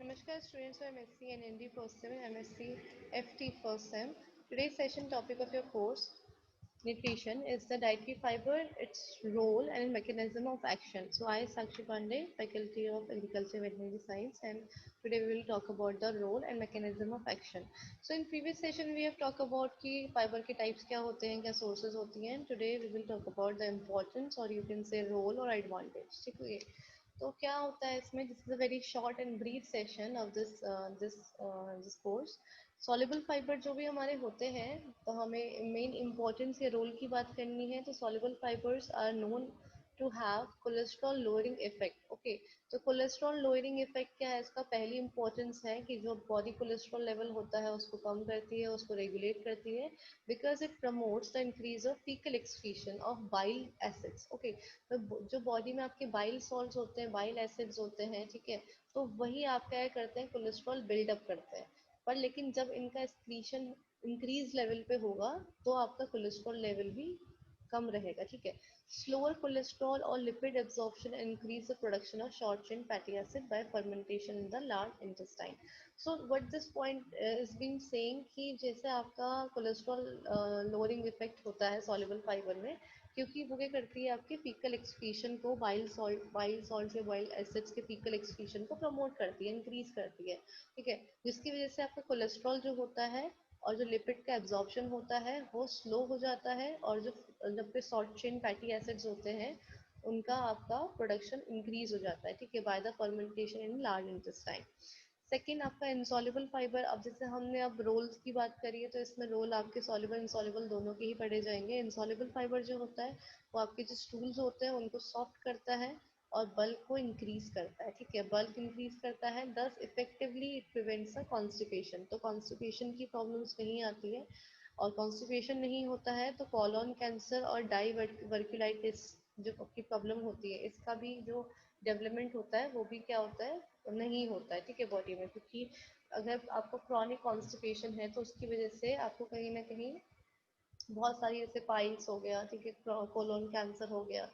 Namaskar students of MSc and ND first sem and MSc FT first sem. Today's session topic of your course nutrition is the dietary fiber, its role and mechanism of action. So I Sakshi Pandey, Faculty of Agriculture Veterinary Science, and today we will talk about the role and mechanism of action. So in previous session we have talked about कि fiber के types क्या होते हैं, क्या sources होती हैं. Today we will talk about the importance or you can say role or advantage. ठीक है. तो क्या होता है इसमें, this is a very short and brief session of this course. Soluble fibre जो भी हमारे होते हैं, तो हमें मेन इंपॉर्टेंस या रोल की बात करनी है. तो soluble fibres are known to have cholesterol lowering effect. Okay, तो कोलेस्ट्रॉल लोअरिंग इफेक्ट क्या है इसका? पहली इंपॉर्टेंस है कि जो बॉडी कोलेस्ट्रॉल लेवल होता है उसको कम करती है, उसको रेगुलेट करती है, because it promotes the increase of faecal excretion of bile acids. Okay, तो जो बॉडी में आपके बाइल सॉल्ट्स होते हैं, बाइल एसिड्स होते हैं, ठीक है, तो वही आप क्या करते हैं, कोलेस्ट्रॉल बिल्डअप करते हैं. पर लेकिन जब इनका एक्सक्रीशन इंक्रीज लेवल पे होगा तो आपका कोलेस्ट्रॉल लेवल भी कम रहेगा. ठीक है. स्लोअर कोलेस्ट्रॉल और lipid absorption increase the production of short chain fatty acid by fermentation in the large intestine. So what this point is being saying कि जैसे आपका कोलेस्ट्रॉल लोअरिंग इफेक्ट होता है सॉल्युबल फाइबर में, क्योंकि वो क्या करती है, आपके फीकल एक्सक्रीशन को, बाइल सॉल्ट या बाइल एसिड्स के फीकल एक्सक्रीशन को प्रमोट करती है, इंक्रीज करती है. ठीक है, जिसकी वजह से आपका कोलेस्ट्रॉल जो होता है और जो लिपिड का एब्जॉर्प्शन होता है वो स्लो हो जाता है, और जो जब पे शॉर्ट चेन फैटी एसिड्स होते हैं उनका आपका प्रोडक्शन इंक्रीज हो जाता है. ठीक है, by the fermentation in large intestine. Second आपका इंसॉल्युबल फाइबर. अब जैसे हमने अब रोल्स की बात करी है, तो इसमें रोल आपके सॉल्युबल इंसॉल्युबल दोनों के ही पढ़े जाएंगे. इंसॉल्युबल फाइबर जो होता है वो आपके जो स्टूल्स होते हैं उनको सॉफ्ट करता है और बल्क को इंक्रीज करता है. ठीक है, बल्क इंक्रीज करता है, दस effectively it prevents the constipation. तो कॉन्स्टिपेशन की प्रॉब्लम्स नहीं आती है, और कॉन्स्टिपेशन नहीं होता है तो कॉलोन कैंसर और डाइवर्क्यूलाइटिस जो की प्रॉब्लम होती है, इसका भी जो डेवलपमेंट होता है वो भी क्या होता है, नहीं होता है. ठीक है, बॉडी में, क्योंकि अगर आपको क्रॉनिक कॉन्स्टिपेशन है तो उसकी वजह से आपको कहीं ना कहीं बहुत सारी, जैसे पाइल्स हो गया, ठीक है, कोलोन कैंसर हो गया,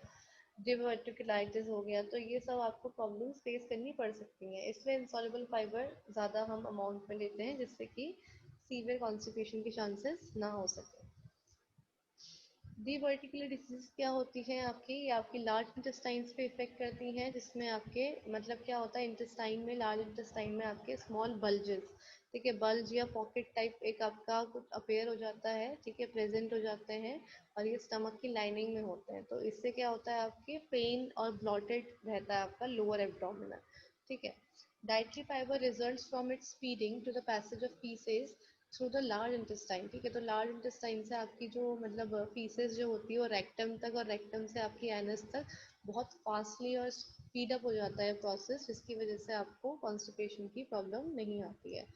डिवर्टिकुलाइटिस हो गया, तो ये सब आपको प्रॉब्लम्स फेस करनी पड़ सकती हैं. इसलिए इंसॉल्युबल फाइबर ज़्यादा हम अमाउंट में लेते हैं जिससे कि सीवियर कॉन्स्टिपेशन के चांसेस ना हो सके. डिवर्टिकुलर डिसीज क्या होती है आपकी? ये आपकी लार्ज इंटेस्टाइन्स पे इफेक्ट करती हैं, जिसमें आपके मतलब क्या होता है, इंटेस्टाइन में, लार्ज इंटेस्टाइन में आपके स्मॉल बल्जेस, ठीक है, बल्ज या पॉकेट टाइप एक आपका कुछ अपेयर हो जाता है, ठीक है, प्रेजेंट हो जाते हैं, और ये स्टमक की लाइनिंग में होते हैं. तो इससे क्या होता है, आपके पेन और ब्लॉटेड रहता है आपका लोअर एब्डोमिनल. ठीक है. Dietary fibre results from its feeding to the passage of faeces through the large intestine. ठीक है, तो लार्ज इंटेस्टाइन से आपकी जो मतलब फीसेस जो होती है वो रेक्टम तक, और रेक्टम से आपकी एनस तक बहुत फास्टली और स्पीड अप हो जाता है प्रोसेस, जिसकी वजह से आपको कॉन्स्टिपेशन की प्रॉब्लम नहीं आती है.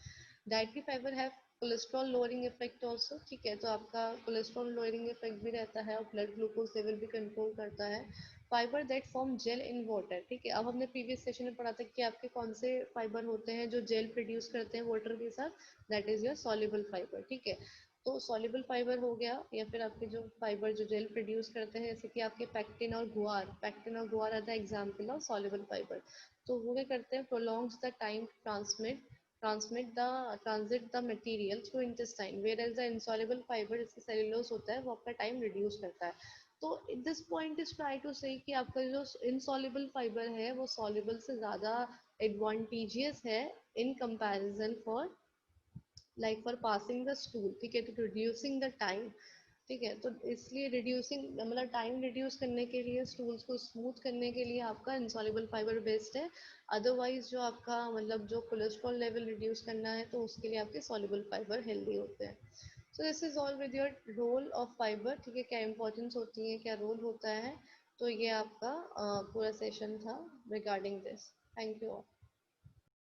Dietary fibre have cholesterol lowering effect also. ठीक है, तो आपका कोलेस्ट्रॉल लोअरिंग इफेक्ट भी रहता है और ब्लड ग्लूकोज लेवल भी कंट्रोल करता है. Fibre that form gel in water. ठीक है, अब हमने प्रीवियस सेशन में पढ़ा था कि आपके कौन से फाइबर होते हैं जो जेल प्रोड्यूस करते हैं वाटर के साथ, that is your soluble fibre. ठीक है, तो सॉल्युबल फाइबर हो गया, या फिर आपके जो फाइबर जो जेल प्रोड्यूस करते हैं, जैसे कि आपके पैक्टिन और guar are the example of soluble fibre. तो वो क्या करते हैं, prolongs the time transmit the material through intestine, whereas the insoluble fibre, इसके सेल्यूलोज होता है, वो आपका टाइम रिड्यूस करता है. तो this point is try to say कि आपका जो इनसॉल्युबल फाइबर है वो सॉल्युबल से ज़्यादा एडवांटेजियस है in comparison for like for passing the stool. ठीक है, तो रिड्यूसिंग द टाइम. ठीक है, तो इसलिए रिड्यूसिंग मतलब टाइम रिड्यूस करने के लिए, स्टूल्स को स्मूथ करने के लिए आपका इंसॉल्युबल फाइबर बेस्ट है. अदरवाइज जो आपका मतलब जो कोलेस्ट्रॉल लेवल रिड्यूस करना है तो उसके लिए आपके सॉल्युबल फाइबर हेल्दी होते हैं. So this is all with your role of fibre. ठीक है, क्या इंपॉर्टेंस होती है, क्या रोल होता है, तो ये आपका पूरा सेशन था रिगार्डिंग दिस. Thank you.